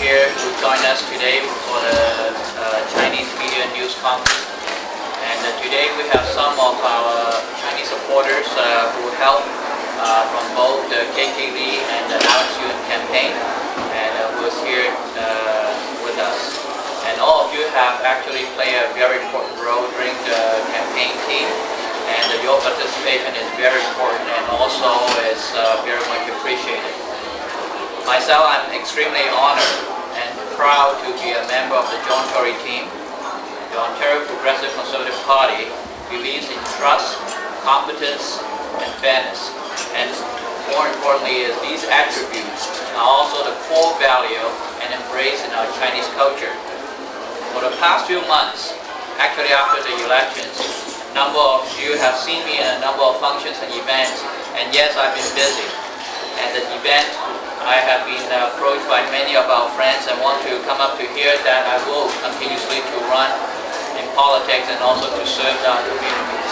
here who joined us today for the Chinese Media News Conference. And today we have some of our Chinese supporters who helped from both the KK Lee and the Alex Yuen campaign, and who is here with us. And all of you have actually played a very important role during the campaign team, and your participation is very important and also is very much appreciated. Myself, I'm extremely honored and proud to be a member of the Tory team. The Ontario Progressive Conservative Party believes in trust, competence, and fairness. And more importantly, is these attributes are also the core value and embrace in our Chinese culture. For the past few months, actually after the elections, a number of you have seen me in a number of functions and events, and yes, I've been busy. At the event, I have been approached by many of our friends and want to come up to hear that I will continuously to run in politics and also to serve our communities.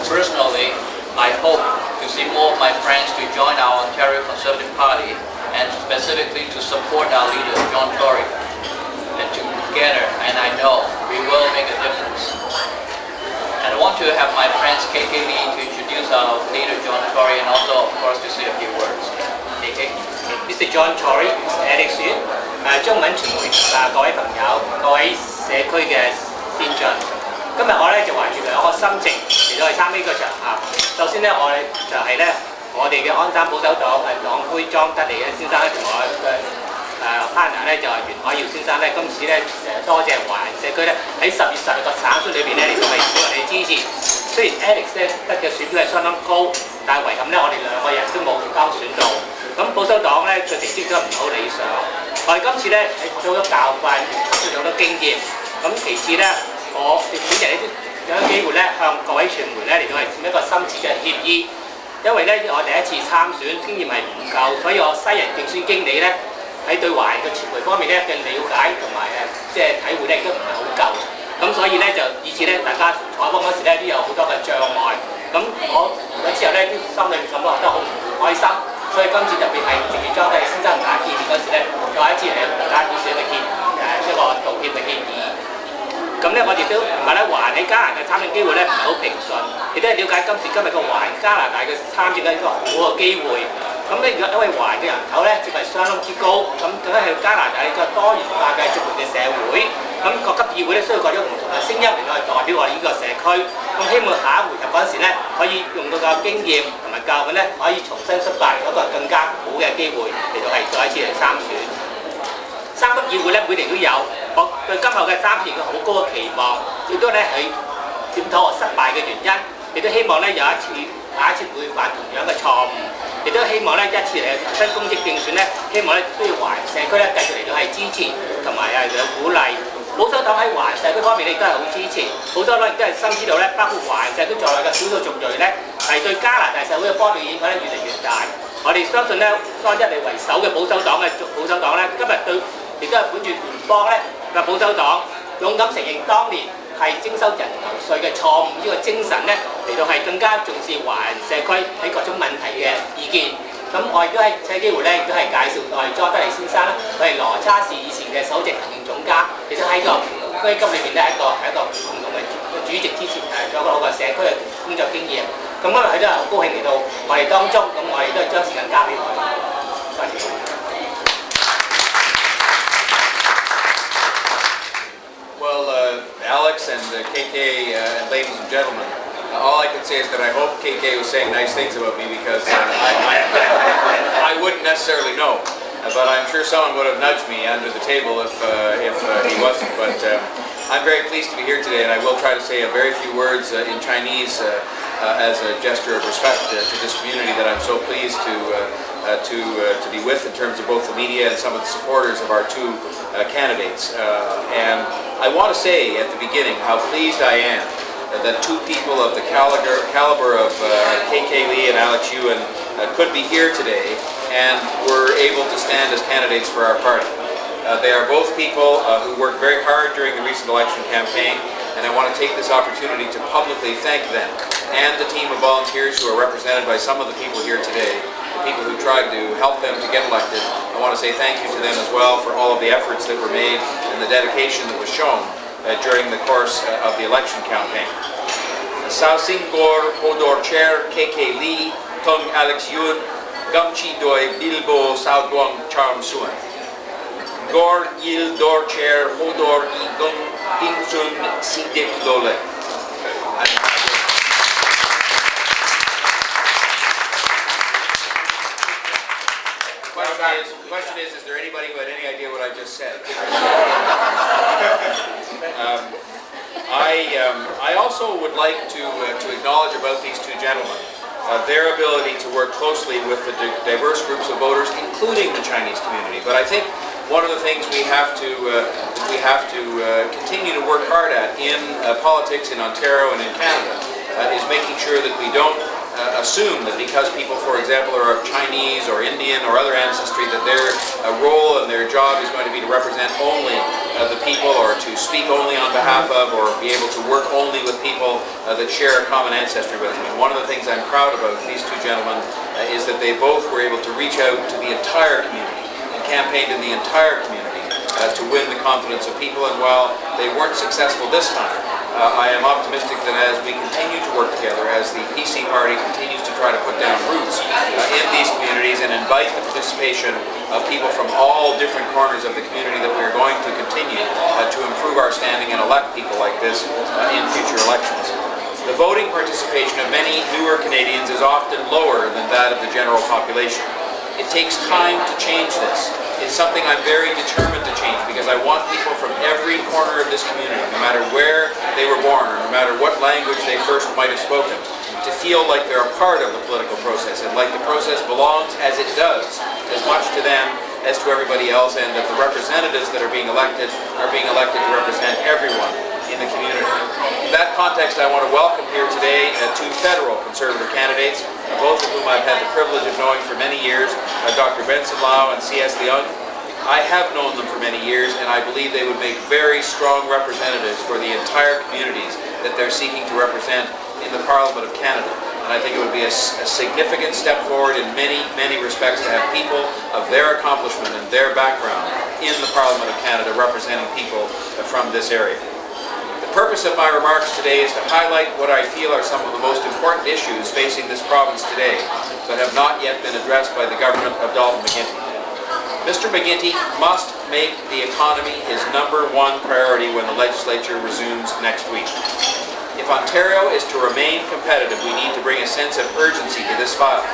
Personally, I hope to see more of my friends to join our Ontario Conservative Party and specifically to support our leader, Tory. And together, and I know, we will make a difference. And I want to have my friends KK Lee to introduce our leader, Tory, and also, of course, to say a few words. Mr. Tory, Mr. Alex Yuen，中文傳媒各位朋友、各位社區嘅先進，今日我咧就懷住兩個心情嚟到去參加呢個場合。首先咧，我哋就係咧我哋嘅安山保守黨黨魁莊德利嘅先生咧，同我嘅partner咧就係袁海耀先生咧，今次咧多謝華人社區咧喺10月12個省選裏邊咧嚟到係俾我哋支持。雖然 Alex 咧得嘅選票係相當高，但係遺憾咧我哋兩個人都冇當選到。咁保守黨咧個成績都唔係好理想。我哋今次咧係學咗好多教訓，吸取咗好多經驗。咁其次咧，我哋本人咧都有機會咧向各位傳媒咧嚟到係簽一個深切嘅協議，因為咧我第一次參選經驗係唔夠，所以我西人競選經理咧喺對華人嘅傳媒方面咧嘅了解同埋即係體會咧亦都唔係好夠。咁所以咧就以至咧大家採訪嗰時咧都有好多嘅障礙。咁我完咗之後咧都心裏面感覺得好唔開心。所以今次特別係直接莊德利先生同大家見面嗰時咧，再一次嚟同大家表示一個一個道歉嘅建議。咁咧，我哋都唔係咧，華人喺加拿大參選機會咧唔係好平順，亦都係了解今時今日個華人加拿大嘅參選嘅一個好嘅機會。咁咧，因為華人嘅人口咧，接係相當之高，咁更加係加拿大一個多元化嘅族群嘅社會。咁各級議會咧需要各種唔同嘅聲音嚟到去代表我哋呢個社區。咁希望下一回合嗰陣時咧，可以用到個經驗同埋教訓咧，可以重新出發，有一個更加好嘅機會嚟到係再一次嚟參選。三級議會咧每年都有，我對今後嘅3年嘅好高嘅期望，亦都咧係檢討我失敗嘅原因，亦都希望咧下一次唔會犯同樣嘅錯誤，亦都希望咧一次嚟嘅新公職競選咧，希望咧都要華人社區咧繼續嚟到係支持同埋有鼓勵。保守黨喺華人社區方面亦都係好支持，保守黨亦都係深知道咧，包括華人社區在內嘅少數族裔咧，係對加拿大社會嘅方面影響咧越嚟越大。我哋相信咧，當一嚟為首嘅保守黨咧，今日對亦都係本住聯邦咧嘅保守黨勇敢承認當年係徵收人頭稅嘅錯誤呢個精神咧，嚟到係更加重視華人社區喺各種問題嘅意見。咁我亦都係借機會咧，亦都係介紹我哋莊德利先生啦，佢係羅差市以前嘅首席行政總監，亦都喺個基金裏邊咧係一個共同嘅主席之前有一個好嘅社區嘅工作經驗。咁今日佢都係好高興嚟到我哋當中，咁我哋都係將時間交俾佢。多謝。Well, Alex and KK and ladies and gentlemen, all I can say is that I hope KK was saying nice things about me because I wouldn't necessarily know. But I'm sure someone would have nudged me under the table if he wasn't. But I'm very pleased to be here today, and I will try to say a very few words in Chinese as a gesture of respect to this community that I'm so pleased to be with in terms of both the media and some of the supporters of our two candidates. And I want to say at the beginning how pleased I am that two people of the caliber of KK Lee and Alex Yuen could be here today and were able to stand as candidates for our party. They are both people who worked very hard during the recent election campaign, and I want to take this opportunity to publicly thank them and the team of volunteers who are represented by some of the people here today, the people who tried to help them to get elected, I want to say thank you to them as well for all of the efforts that were made and the dedication that was shown during the course of the election campaign. Sao Singor Hodor Chair KK Lee Tung Alex Yun Gamchi Doi Bilbo Sao Duang Charm Suan Gor Yil Dor Chair Hodor I Gung Ding Sun Sidik Dole. The question is there anybody who had any idea what I just said? I also would like to acknowledge about these two gentlemen their ability to work closely with the diverse groups of voters, including the Chinese community. But I think one of the things we have to continue to work hard at in politics in Ontario and in Canada is making sure that we don't assume that because people, for example, are of Chinese or Indian or other ancestry, that their role and their job is going to be to represent only the people, or to speak only on behalf of, or be able to work only with people that share a common ancestry with them. And one of the things I'm proud about these two gentlemen is that they both were able to reach out to the entire community and campaigned in the entire community to win the confidence of people. And while they weren't successful this time, I am optimistic that as we continue to work together, as the PC Party continues to try to put down roots in these communities and invite the participation of people from all different corners of the community, that we are going to continue to improve our standing and elect people like this in future elections. The voting participation of many newer Canadians is often lower than that of the general population. It takes time to change this. It's something I'm very determined to change, because I want people from every corner of this community, no matter where they were born or no matter what language they first might have spoken, to feel like they're a part of the political process, and like the process belongs, as it does, as much to them as to everybody else, and that the representatives that are being elected to represent everyone in the community. In that context, I want to welcome here today two federal Conservative candidates, both of whom I've had the privilege of knowing for many years, Dr. Benson Lau and C.S. Leung. I have known them for many years, and I believe they would make very strong representatives for the entire communities that they're seeking to represent in the Parliament of Canada. And I think it would be a significant step forward in many, many respects to have people of their accomplishment and their background in the Parliament of Canada representing people from this area. The purpose of my remarks today is to highlight what I feel are some of the most important issues facing this province today, but have not yet been addressed by the government of Dalton McGuinty. Mr. McGuinty must make the economy his #1 priority when the legislature resumes next week. If Ontario is to remain competitive, we need to bring a sense of urgency to this file.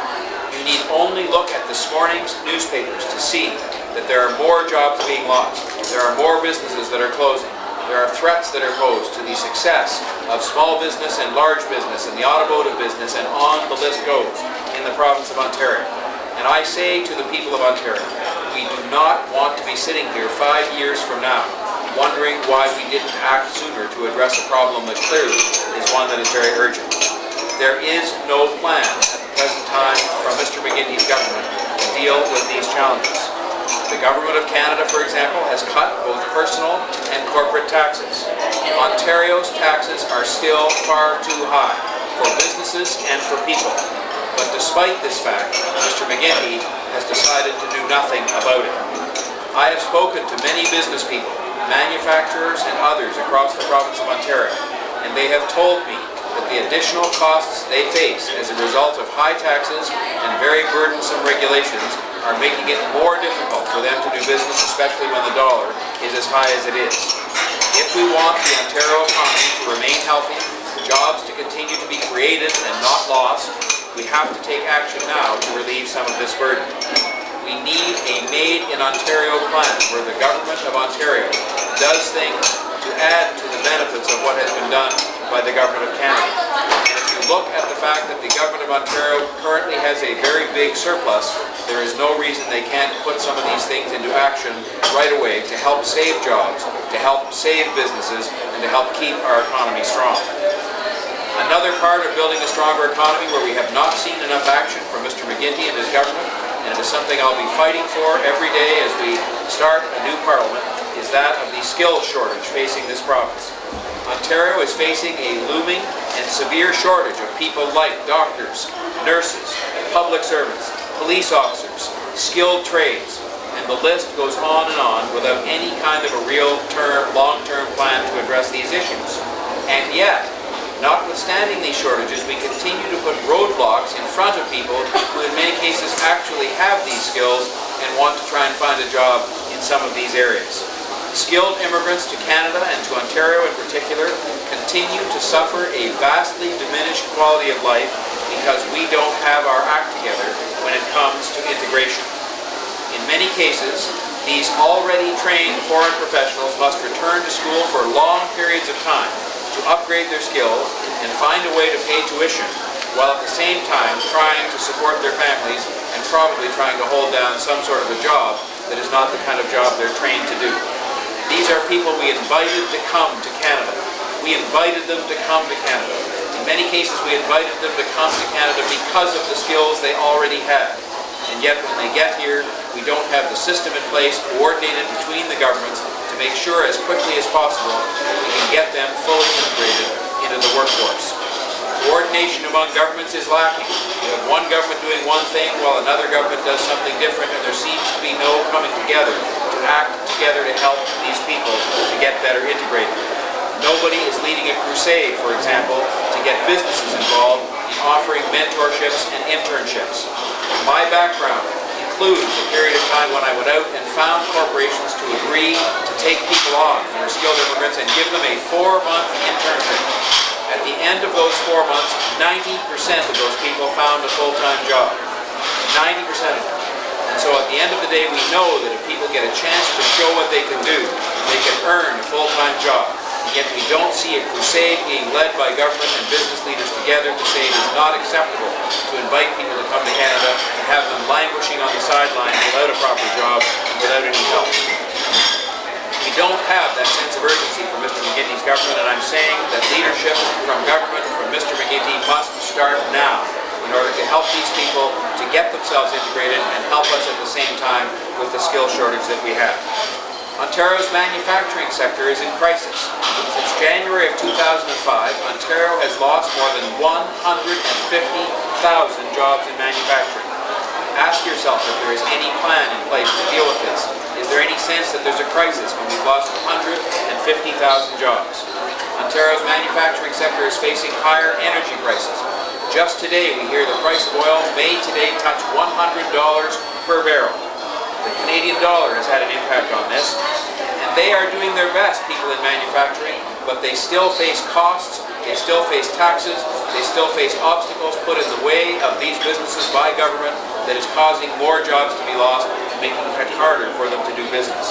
You need only look at this morning's newspapers to see that there are more jobs being lost, there are more businesses that are closing, there are threats that are posed to the success of small business and large business and the automotive business, and on the list goes, in the province of Ontario. And I say to the people of Ontario, we do not want to be sitting here 5 years from now wondering why we didn't act sooner to address a problem that clearly is one that is very urgent. There is no plan at the present time from Mr. McGuinty's government to deal with these challenges. The Government of Canada, for example, has cut both personal and corporate taxes. Ontario's taxes are still far too high for businesses and for people. But despite this fact, Mr. McGuinty has decided to do nothing about it. I have spoken to many business people, manufacturers and others across the province of Ontario, and they have told me that the additional costs they face as a result of high taxes and very burdensome regulations are making it more difficult for them to do business, especially when the dollar is as high as it is. If we want the Ontario economy to remain healthy, jobs to continue to be created and not lost, we have to take action now to relieve some of this burden. We need a Made in Ontario plan where the Government of Ontario does things to add to the benefits of what has been done by the Government of Canada. And if you look at the fact that the Government of Ontario currently has a very big surplus, there is no reason they can't put some of these things into action right away to help save jobs, to help save businesses, and to help keep our economy strong. Another part of building a stronger economy where we have not seen enough action from Mr. McGuinty and his government, and it is something I'll be fighting for every day as we start a new parliament, is that of the skills shortage facing this province. Ontario is facing a looming and severe shortage of people like doctors, nurses, public servants, police officers, skilled trades, the list goes on and on without any kind of a real long-term plan to address these issues. And yet, notwithstanding these shortages, we continue to put roadblocks in front of people who in many cases actually have these skills and want to try and find a job in some of these areas. Skilled immigrants to Canada and to Ontario in particular continue to suffer a vastly diminished quality of life because we don't have our act together when it comes to integration. In many cases, these already trained foreign professionals must return to school for long periods of time to upgrade their skills and find a way to pay tuition, while at the same time trying to support their families and probably trying to hold down some sort of a job that is not the kind of job they're trained to do. These are people we invited to come to Canada. We invited them to come to Canada. In many cases, we invited them to come to Canada because of the skills they already had. And yet when they get here, we don't have the system in place coordinated between the governments to make sure as quickly as possible that we can get them fully integrated into the workforce. Coordination among governments is lacking. You have one government doing one thing while another government does something different, and there seems to be no coming together to act together to help these people to get better integrated. Nobody is leading a crusade, for example, to get businesses involved in offering mentorships and internships. My background includes a period of time when I went out and found corporations to agree to take people on who are skilled immigrants and give them a 4-month internship. At the end of those 4 months, 90% of those people found a full-time job. 90% of them. And so at the end of the day, we know that if people get a chance to show what they can do, they can earn a full-time job. And yet we don't see a crusade being led by government and business leaders together to say it is not acceptable to invite people to come to Canada and have them languishing on the sidelines without a proper job and without any help. We don't have that sense of urgency from Mr. McGuinty's government, and I'm saying that leadership from government, from Mr. McGuinty, must start now in order to help these people to get themselves integrated and help us at the same time with the skill shortage that we have. Ontario's manufacturing sector is in crisis. Since January of 2005, Ontario has lost more than 150,000 jobs in manufacturing. Ask yourself if there is any plan in place to deal with this. Is there any sense that there's a crisis when we've lost 150,000 jobs? Ontario's manufacturing sector is facing higher energy prices. Just today we hear the price of oil may today touch $100 per barrel. The Canadian dollar has had an impact on this, and they are doing their best, people in manufacturing, but they still face costs, they still face taxes, they still face obstacles put in the way of these businesses by government that is causing more jobs to be lost and making it harder for them to do business.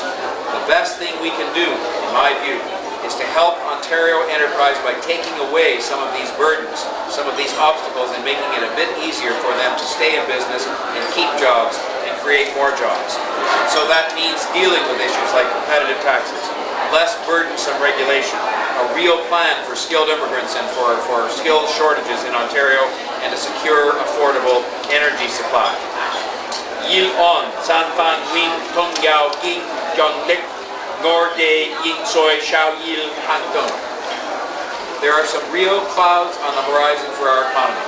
The best thing we can do, in my view, is to help Ontario enterprise by taking away some of these burdens, some of these obstacles, and making it a bit easier for them to stay in business and keep jobs and create more jobs. And so that means dealing with issues like competitive taxes, less burdensome regulation, a real plan for skilled immigrants and for skilled shortages in Ontario, and a secure, affordable energy supply. Yil on San Fan Win Tong Yao King John Lik Norde Ying Soy Shao Yil Han Tung. There are some real clouds on the horizon for our economy.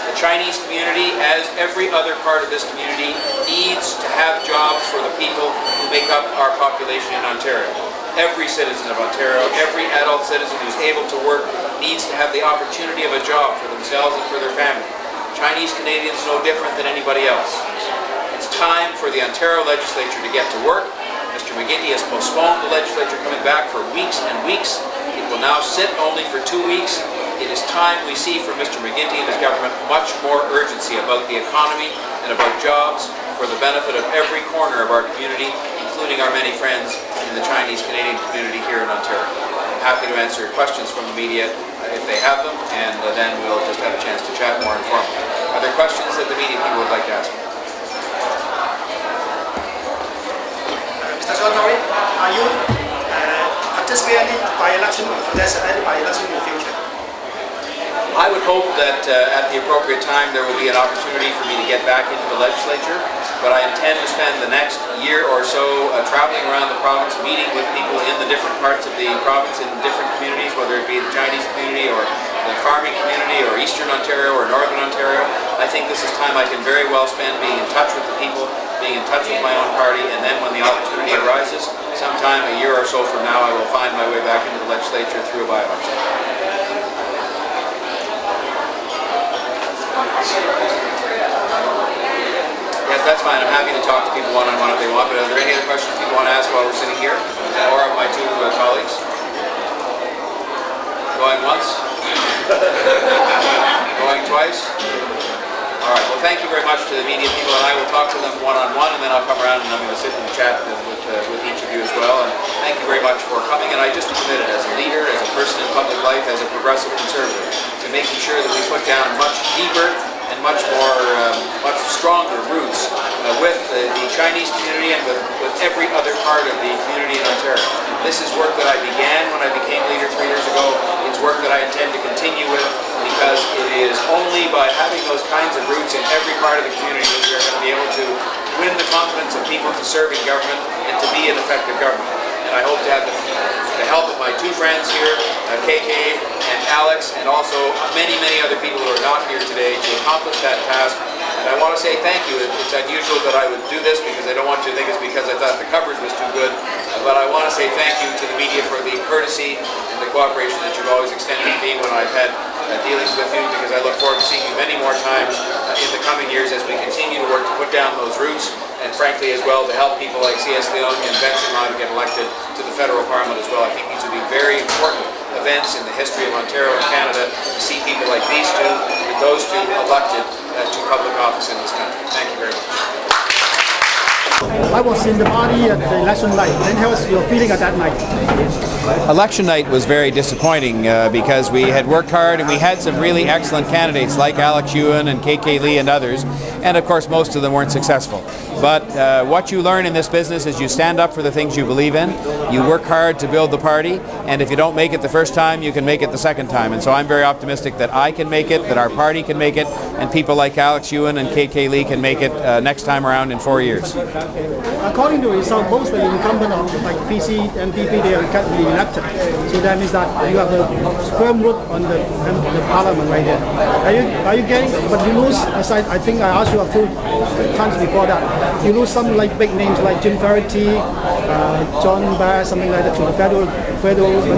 The Chinese community, as every other part of this community, needs to have jobs for the people who make up our population in Ontario. Every citizen of Ontario, every adult citizen who's able to work needs to have the opportunity of a job for themselves and for their family. Chinese Canadians no different than anybody else. It's time for the Ontario legislature to get to work. Mr. McGuinty has postponed the legislature coming back for weeks and weeks. It will now sit only for 2 weeks. It is time we see from Mr. McGuinty and his government much more urgency about the economy and about jobs for the benefit of every corner of our community, including our many friends in the Chinese Canadian community here in Ontario. I'm happy to answer questions from the media if they have them, and then we'll just have a chance to chat more informally. Are there questions that the media people would like to ask? Mr. John Tory, are you participating by election or contesting any by election in the future? I would hope that at the appropriate time there will be an opportunity for me to get back into the legislature, but I intend to spend the next year or so traveling around the province, meeting with people in the different parts of the province in different communities, whether it be the Chinese community or the farming community or Eastern Ontario or Northern Ontario. I think this is time I can very well spend being in touch with the people, being in touch with my own party, and then when the opportunity arises, sometime a year or so from now, I will find my way back into the legislature through a by-election. Yes, that's fine. I'm happy to talk to people one-on-one if they want, but are there any other questions people want to ask while we're sitting here? Or of my two colleagues? Going once? Going twice? All right, well, thank you very much to the media people, and I will talk to them one-on-one, and then I'll come around and I'm going to sit and chat with each of you as well. And thank you very much for coming, and I just committed as a leader, as a person in public life, as a progressive conservative, to making sure that we put down much deeper and much stronger roots with the Chinese community and with every other part of the community in Ontario. This is work that I began when I became leader 3 years ago. It's work that I intend to continue with, because it is only by having those kinds of roots in every part of the community that we are going to be able to win the confidence of people to serve in government and to be an effective government. And I hope to have the help of my two friends here, KK and Alex, and also many other people who are not here today to accomplish that task. And I want to say thank you. It's unusual that I would do this, because I don't want you to think it's because I thought the coverage was too good. But I want to say thank you to the media for the courtesy and the cooperation that you've always extended to me when I've had dealings with you, because I look forward to seeing you many more times in the coming years as we continue to work to put down those roots, and frankly as well to help people like C.S. Leung and Benson to get elected to the federal parliament as well. I think these would be very important events in the history of Ontario and Canada to see people like these two and those two elected to public office in this country. Thank you very much. I was in the party at the election night. Then tell us your feeling at that night. Election night was very disappointing because we had worked hard and we had some really excellent candidates like Alex Ewan and KK Lee and others, and of course most of them weren't successful. But what you learn in this business is you stand up for the things you believe in, you work hard to build the party, and if you don't make it the first time, you can make it the second time. And so I'm very optimistic that I can make it, that our party can make it, and people like Alex Ewan and KK Lee can make it next time around in 4 years. According to the result, most of the incumbent of like PC and PP, they are elected. So that means that you have a firm root on the parliament right there. Are you getting? But you lose. As I think I asked you a few times before that. You lose some like big names like Jim Ferretti, John Bass, something like that to the federal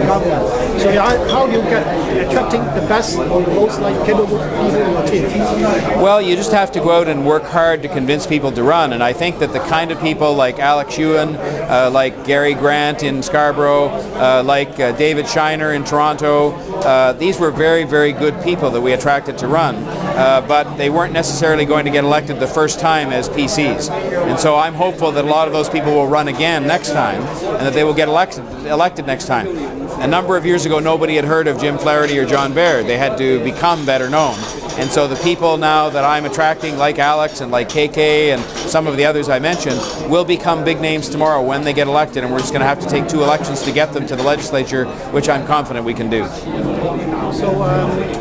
government. So how do you get attracting the best or the most like capable people in your team? Well, you just have to go out and work hard to convince people to run, and I think that the kind of people like Alex Ewan, like Gary Grant in Scarborough, like David Shiner in Toronto, these were very good people that we attracted to run, but they weren't necessarily going to get elected the first time as PCs. And so I'm hopeful that a lot of those people will run again next time, and that they will get elected next time. A number of years ago, nobody had heard of Jim Flaherty or John Baird. They had to become better known. And so the people now that I'm attracting, like Alex and like KK and some of the others I mentioned, will become big names tomorrow when they get elected, and we're just going to have to take 2 elections to get them to the legislature, which I'm confident we can do. So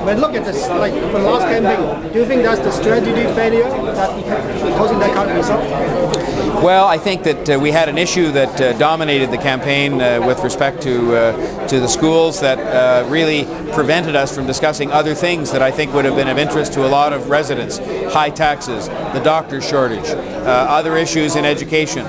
when look at this, like for the last campaign, do you think that's the strategy failure that causing that kind of result? Well, I think that we had an issue that dominated the campaign with respect to the schools that really prevented us from discussing other things that I think would have been of interest to a lot of residents. High taxes, the doctor shortage, other issues in education,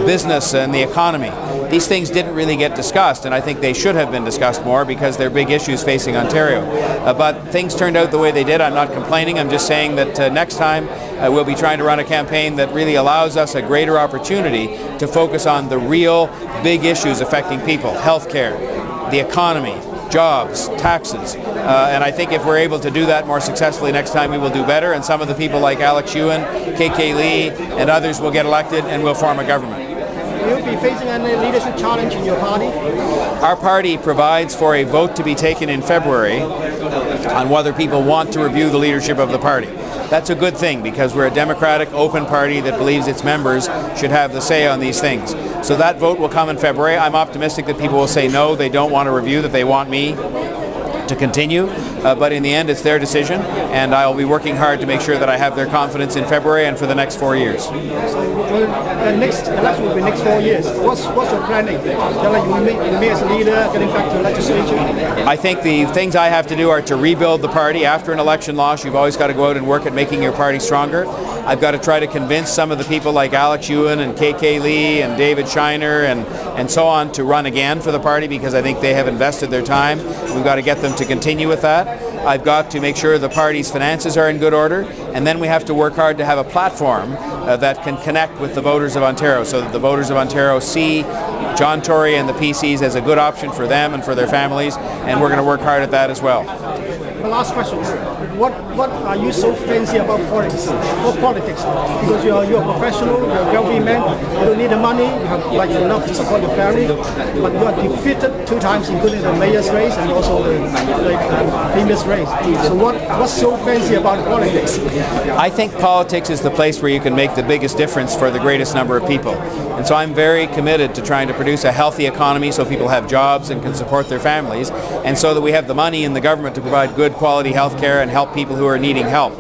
business and the economy. These things didn't really get discussed, and I think they should have been discussed more because they're big issues facing Ontario. But things turned out the way they did. I'm not complaining. I'm just saying that next time we'll be trying to run a campaign that really allows us a greater opportunity to focus on the real big issues affecting people: healthcare, the economy, jobs, taxes. And I think if we're able to do that more successfully next time, we will do better, and some of the people like Alex Ewan, KK Lee and others will get elected and we'll form a government. Will you be facing any leadership challenge in your party? Our party provides for a vote to be taken in February on whether people want to review the leadership of the party. That's a good thing because we're a democratic, open party that believes its members should have the say on these things. So that vote will come in February. I'm optimistic that people will say no, they don't want to review, that they want me to continue, but in the end it's their decision, and I'll be working hard to make sure that I have their confidence in February and for the next 4 years. So the next election will be next 4 years. What's your planning? Like you me as a leader, getting back to the legislature? I think the things I have to do are to rebuild the party. After an election loss, you've always got to go out and work at making your party stronger. I've got to try to convince some of the people like Alex Ewan and KK Lee and David Shiner and so on to run again for the party because I think they have invested their time. We've got to get them to continue with that. I've got to make sure the party's finances are in good order, and then we have to work hard to have a platform that can connect with the voters of Ontario so that the voters of Ontario see John Tory and the PCs as a good option for them and for their families, and we're going to work hard at that as well. The last question: What are you so fancy about politics? Because you're a professional, you're a wealthy man. You don't need the money. You have like enough to support your family. But you are defeated 2 times, including the mayor's race and also the famous race. So what's so fancy about politics? I think politics is the place where you can make the biggest difference for the greatest number of people. And so I'm very committed to trying to produce a healthy economy so people have jobs and can support their families, and so that we have the money in the government to provide good quality health care and help people who are needing help.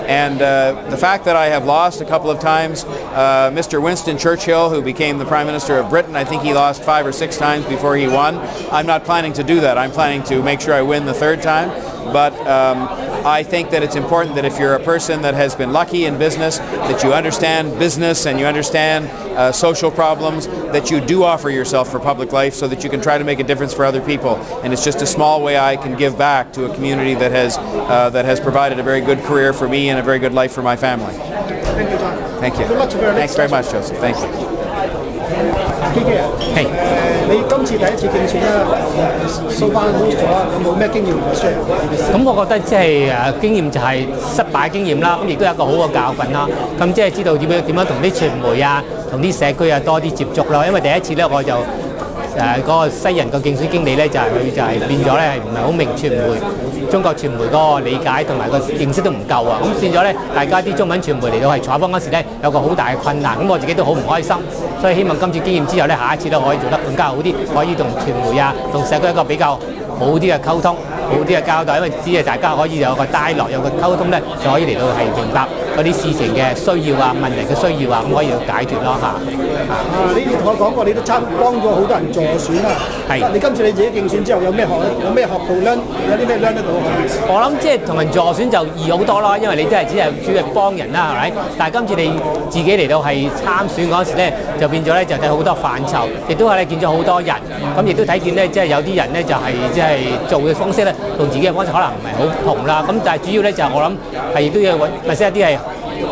And the fact that I have lost a couple of times, Mr. Winston Churchill, who became the Prime Minister of Britain, I think he lost 5 or 6 times before he won. I'm not planning to do that. I'm planning to make sure I win the 3rd time. But I think that it's important that if you're a person that has been lucky in business, that you understand business and you understand social problems, that you do offer yourself for public life so that you can try to make a difference for other people. And it's just a small way I can give back to a community that has provided a very good career for me and a very good life for my family. Thank you, John. Thank you. Thanks very much, Joseph. Thank you. KK 係你今次第一次競選啦，so far lose 咗，有冇咩經驗share？咁我覺得即係經驗就係失敗經驗啦，咁亦都有一個好嘅教訓啦。咁即係知道點樣同啲傳媒啊、同啲社區啊多啲接觸咯。因為第一次咧我就嗰個西人個競選經理咧就係佢就係變咗咧係唔係好明傳媒中國傳媒嗰個理解同埋個認識都唔夠啊。咁變咗咧大家啲中文傳媒嚟到係採訪嗰時咧有個好大嘅困難，咁我自己都好唔開心。所以希望今次經驗之後咧，下一次都可以做得更加好啲，可以同傳媒啊、同社區一個比較好啲嘅溝通、好啲嘅交代，因為只係大家可以有個dialogue、有個溝通咧，就可以嚟到係明白嗰啲事情嘅需要啊、問題嘅需要啊，咁可以解決咯嚇。你同我講過，你都幫咗好多人助選啦。係。你今次你自己競選之後有咩學到咧？有啲咩 learn 得到？我諗即係同人助選就易好多啦，因為你都係只係主要幫人啦，係咪？但係今次你自己嚟到係參選嗰時咧，就變咗咧就睇好多範疇，亦都係你見咗好多人，咁亦都睇見咧即係有啲人咧就係即係做嘅方式咧，同自己嘅方式可能唔係好同啦。咁但係主要咧就係我諗係亦都要揾，或者一啲係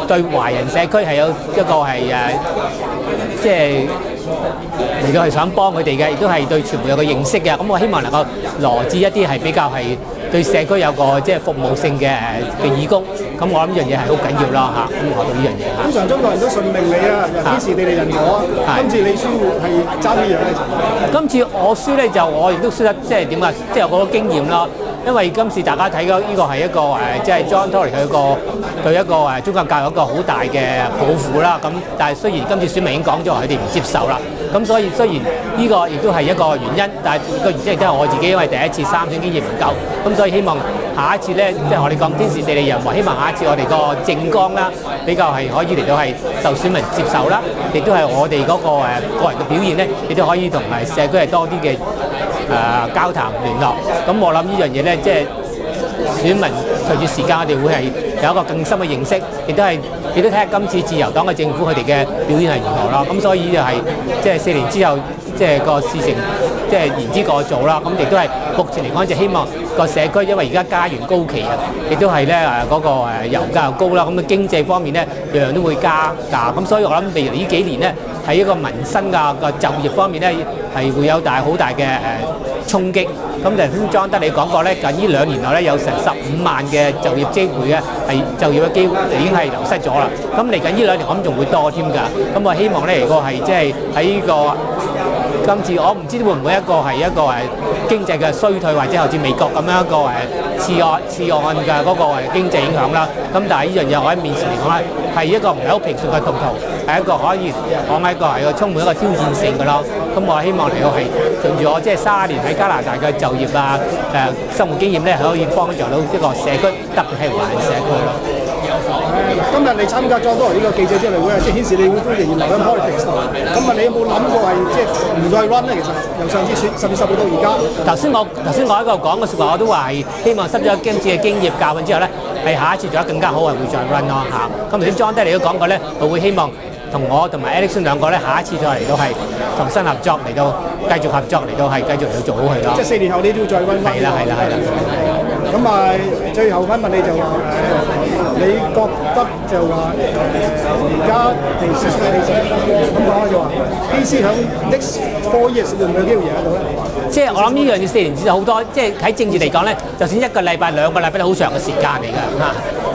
對華人社區係有一個係即係嚟到係想幫佢哋嘅，亦都係對傳媒有個認識嘅。咁我希望能夠羅致一啲係比較係對社區有個即係服務性嘅義工。咁我諗呢樣嘢係好緊要啦嚇。咁學到呢樣嘢。通常中國人都信命你啊，天時地利人和。今次你輸係爭呢樣咧？今次我輸咧就我亦都輸得即係點啊？即係有好多經驗啦。因為今次大家睇到呢個係一個即係 John Tory 佢對一個宗教教育一個好大嘅抱負啦。咁但係雖然今次選民已經講咗話佢哋唔接受啦，咁所以雖然呢個亦都係一個原因，但係個原因亦都係我自己因為第一次參選經驗唔夠，咁所以希望下一次咧，即係我哋講天時地利人和，希望下一次我哋個政綱啦比較係可以嚟到係受選民接受啦，亦都係我哋嗰個個人嘅表現咧，亦都可以同埋社區係多啲嘅交談聯絡。咁我諗呢樣嘢咧，即係選民隨住時間，我哋會係有一個更深嘅認識，亦都睇下今次自由黨嘅政府佢哋嘅表現係如何啦。咁所以就係即係4年之後，即係個事情即係言之過早啦。咁亦都係目前嚟講，就希望個社區，因為而家加元高企啊，亦都係咧嗰個油價又高啦。咁經濟方面咧，樣樣都會加價。咁所以我諗未來呢幾年咧，喺一個民生嘅個就業方面咧，係會有好大嘅衝擊。咁頭先莊德你講過咧，近呢2年內咧有成15萬嘅就業機會咧，係就業嘅機會已經係流失咗啦。咁嚟緊呢2年我諗仲會多添㗎。咁我希望咧，如果係即係喺呢個今次我唔知會唔會一個經濟嘅衰退，或者好似美國咁樣一個次按嘅嗰個經濟影響啦。咁但係呢樣嘢我喺面前嚟講咧，係一個唔係好平順嘅途途，係一個可以講係一個充滿一個挑戰性嘅咯。咁我希望嚟到係隨住我即係30年喺加拿大嘅就業啊生活經驗咧，可以幫助到一個社區，特別係華人社區咯。今日你參加咗多呢個記者招待會啊，即係顯示你會都仍然留緊 politics 度。咁啊，你有冇諗過係即係唔再 run 咧？其實由上次選甚至10月到而家。頭先我喺度講嘅説話，我都話係希望失咗今次嘅經驗教訓之後咧，係下一次做得更加好，係會再 run 咯嚇。咁頭先 John 爹你都講過咧，佢會希望同我同埋 Alex 兩個咧，下一次再嚟到係同新合作嚟到繼續合作嚟到係繼續嚟到做好佢咯。即係4年後你都要再 run 翻。係啦。咁啊，最後問你就話你覺得就話而家其實咁講就話 PC 響 next 4 years 會唔會有機會贏得到咧？即係我諗呢樣嘢4年之後好多，即係喺政治嚟講咧，就算1個禮拜、2個禮拜都好長嘅時間嚟㗎嚇。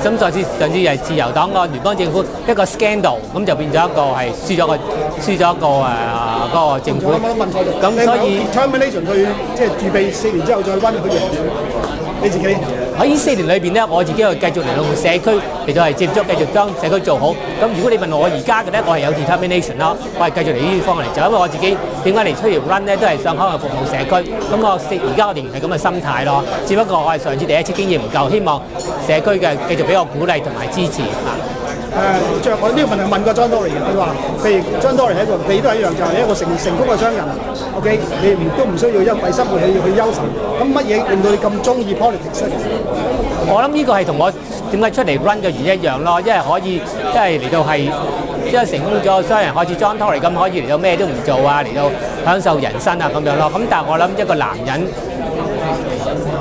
咁上次係自由黨個聯邦政府一個 scandal， 咁就變咗一個係輸咗一個嗰個政府。問錯咗。咁所以 determination 去即係預備4年之後再温佢贏你自己。喺呢4年裏邊咧，我自己去繼續嚟到社區嚟到係接觸，繼續將社區做好。咁如果你問我而家嘅咧，我係有 determination 咯，我係繼續嚟呢啲方向嚟走，因為我自己點解嚟出嚟 run 咧，都係想可能服務社區。咁我而家我仍然係咁嘅心態咯。只不過我係上次第一次經驗唔夠，希望社區嘅繼續俾我鼓勵同埋支持啊。我呢個問題問過 John Tory 嘅，佢話譬如 John Tory 係一個，你都係一樣，就係一個成功嘅商人。OK， 你都唔需要為生活去憂愁。咁乜嘢令到你咁中意 politics 咧？我諗呢個係同我點解出嚟 run 嘅原因一樣咯，因為可以，因為嚟到係，因為成功咗，商人開始 John Tory 咁，可以嚟到咩都唔做啊，嚟到享受人生啊咁樣咯。咁但係我諗一個男人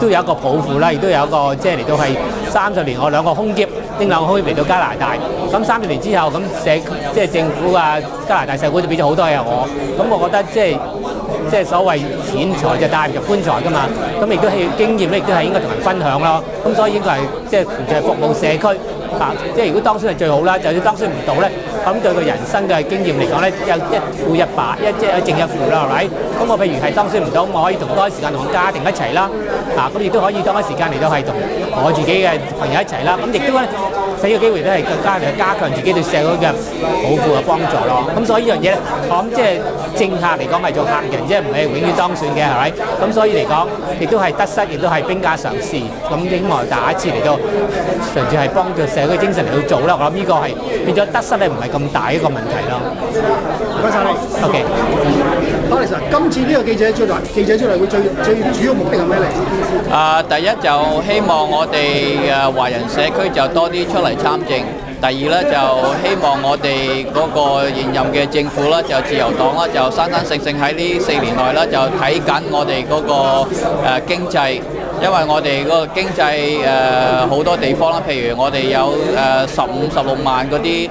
都有一個抱負啦，亦都有一個即係嚟到係30年，我2個空劫拎2個空劫嚟到加拿大。咁30年之後，咁即係政府啊，加拿大社會都俾咗好多嘢我。咁我覺得即係所謂錢財就帶唔入棺材㗎嘛。咁亦都係經驗咧，亦都係應該同人分享咯。咁所以應該係即係完全係服務社區啊。即係如果當選係最好啦，就算當選唔到咧，咁對個人生嘅經驗嚟講咧，有一負一百，即係一正一負啦，係咪？咁我譬如係當選唔到，我可以同多啲時間同我家庭一齊啦。咁亦都可以多啲時間嚟到係同我自己嘅朋友一齊啦。咁亦都咧，使個機會都係更加嚟加強自己對社會嘅抱負嘅幫助咯。咁所以呢樣嘢咧，我諗即係政客嚟講係做客人，即係唔係永遠當選嘅，係咪？咁所以嚟講，亦都係得失，亦都係兵家常事。咁希望下一次嚟到，純粹係幫助社區精神嚟到做啦。我諗呢個係變咗得失咧，唔係咁大一個問題咯。唔該晒你。OK。Alex，今次呢個記者出嚟會最主要目的係咩嚟？第一就希望我哋華人社區就多啲出嚟參政。第二咧就希望我哋嗰個現任嘅政府啦，就自由黨啦，就生生性性喺呢4年內啦，就睇緊我哋嗰個經濟。因為我哋嗰個經濟好多地方啦，譬如我哋有15-16萬嗰啲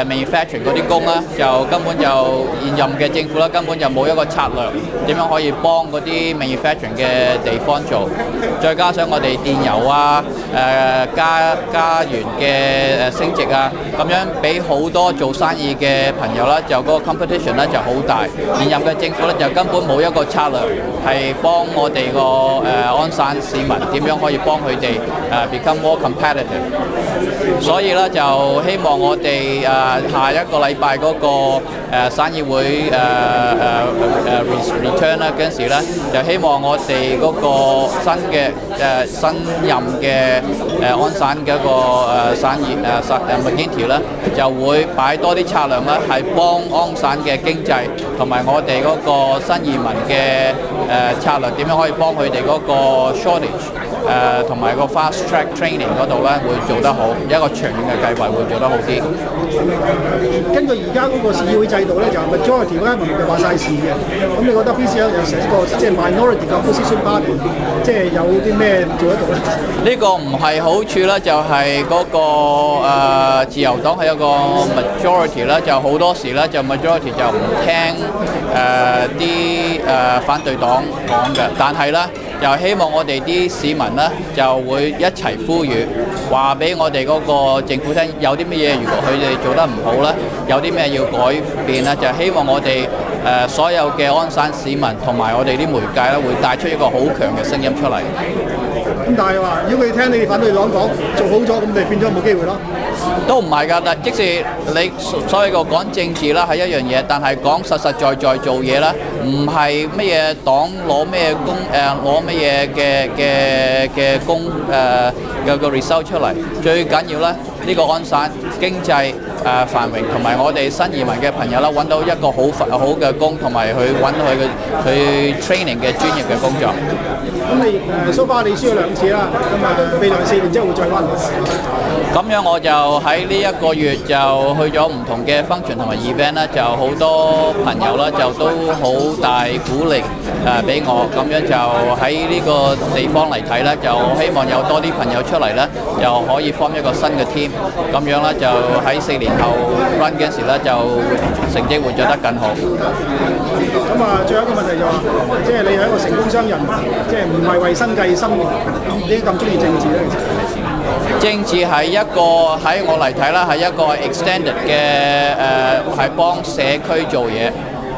manufacturing 嗰啲工啦，就根本就現任嘅政府啦，根本就冇一個策略點樣可以幫嗰啲 manufacturing 嘅地方做。再加上我哋電油啊、加元嘅升值啊，咁樣俾好多做生意嘅朋友啦，就嗰個 competition 咧就好大。現任嘅政府咧就根本冇一個策略係幫我哋個安省市民點樣可以幫佢哋become more competitive， 所以咧就希望我哋下一個禮拜嗰個省議會return 啦嗰陣時咧，就希望我哋嗰個新任嘅安省嘅一個省議McGuinty 咧，就會擺多啲策略咧，係幫安省嘅經濟同埋我哋嗰個新移民嘅策略點樣可以幫佢哋嗰個 同埋個 fast track training 嗰度咧會做得好，一個長遠嘅計劃會做得好啲。根據而家嗰個市議會制度咧，就 majority 嗰間唔係話晒事嘅。咁你覺得 PC 有成個即係 minority 嘅 opposition party， 即係有啲咩做得到咧？呢個唔係好處啦，就係嗰個自由黨係一個 majority 啦，就好多時咧就 majority 就唔聽啲反對黨講嘅，但係咧。就希望我哋啲市民呢，就會一齊呼籲，話俾我哋嗰個政府聽，有啲乜嘢如果佢哋做得唔好呢，有啲咩要改變呢，就希望我哋所有嘅安省市民同埋我哋啲媒介呢，會帶出一個好強嘅聲音出嚟。咁但係話，如果佢聽你哋反對黨講做好咗，咁你變咗冇機會咯？都唔係㗎，但即使你所謂個講政治啦係一樣嘢，但係講實實在在做嘢啦，唔係乜嘢黨攞咩工攞乜嘢嘅工有個 result 出嚟，最緊要咧呢個安省經濟繁榮，同埋我哋新移民嘅朋友啦，揾到一個好嘅工，同埋去揾佢 training 嘅專業嘅工作。咁你so far 你輸咗2次啦，咁未來4年之後會再溫。咁樣我就喺呢一個月就去咗唔同嘅 function 同埋 event 啦，就好多朋友啦，就都好大鼓勵俾我，咁樣就喺呢個地方嚟睇啦，就希望有多啲朋友出嚟啦，就可以 form 一個新嘅 team， 咁樣啦就喺4年後 run 嘅時咧就成績會做得更好。咁最後一個問題就話，即係你係一個成功商人，即係唔係為生計生活，你咁中意政治咧？政治係一個喺我嚟睇啦，係一個 extended 嘅係幫社區做嘢。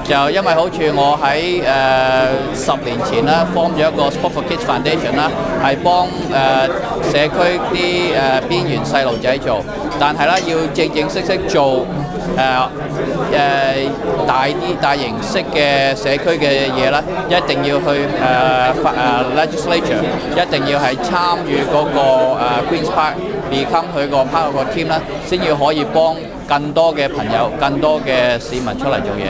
就因為好似我喺10年前啦 form 咗一個 Sport for Kids Foundation 啦，係幫社區啲邊緣細路仔做，但係啦要正式做大型式嘅社區嘅嘢啦，一定要去legislature， 一定要係參與嗰個Queen's Park。become 佢個 part of 個 team 啦，先要可以幫更多嘅朋友、更多嘅市民出嚟做嘢。